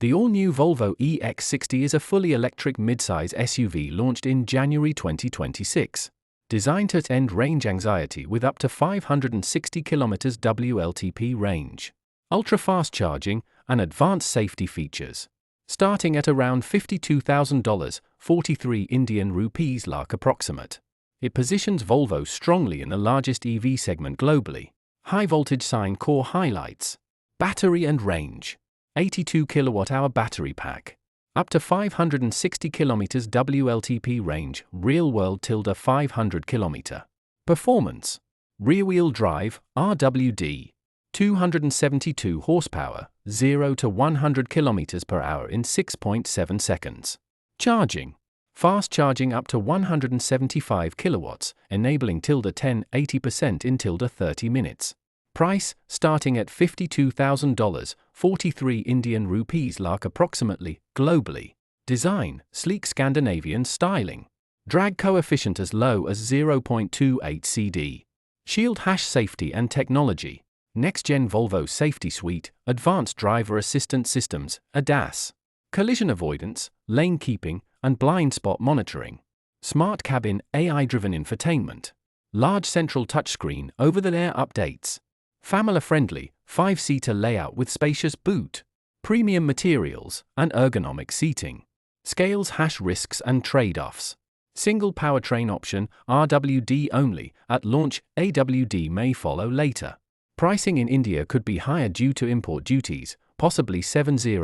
The all-new Volvo EX60 is a fully electric midsize SUV launched in January 2026. Designed to end range anxiety with up to 560 km WLTP range, ultra-fast charging, and advanced safety features. Starting at around $52,000, 43 Indian rupees lakh approximate. It positions Volvo strongly in the largest EV segment globally. High voltage sign core highlights. Battery and range. 82 kWh battery pack. Up to 560 km WLTP range, real-world = 500 km. Performance. Rear-wheel drive, RWD. 272 horsepower, 0 to 100 km per hour in 6.7 seconds. Charging. Fast charging up to 175 kilowatts, enabling > 10-80% in > 30 minutes. Price, starting at $52,000, 43 Indian rupees lakh approximately, globally. Design, sleek Scandinavian styling. Drag coefficient as low as 0.28 CD. Shield safety and technology. Next-gen Volvo Safety Suite, Advanced Driver Assistance Systems, ADAS. Collision avoidance, lane keeping, and blind spot monitoring. Smart cabin, AI-driven infotainment. Large central touchscreen, over-the-air updates. Family-friendly, 5-seater layout with spacious boot. Premium materials, and ergonomic seating. Scales risks and trade-offs. Single powertrain option, RWD only, at launch, AWD may follow later. Pricing in India could be higher due to import duties, possibly 70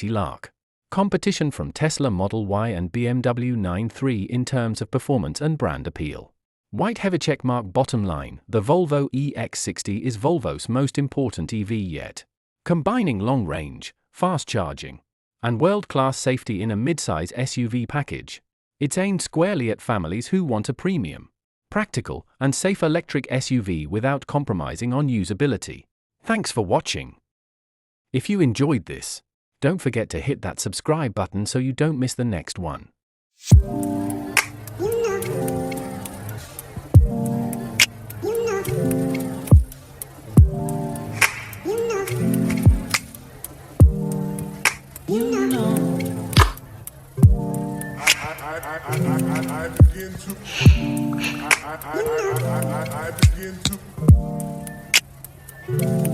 lakh. Competition from Tesla Model Y and BMW 9/3 in terms of performance and brand appeal. White heavy checkmark. Bottom line, the Volvo EX60 is Volvo's most important EV yet. Combining long range, fast charging, and world-class safety in a midsize SUV package. It's aimed squarely at families who want a premium, practical, and safe electric SUV without compromising on usability. Thanks for watching. If you enjoyed this, don't forget to hit that subscribe button so you don't miss the next one. I begin to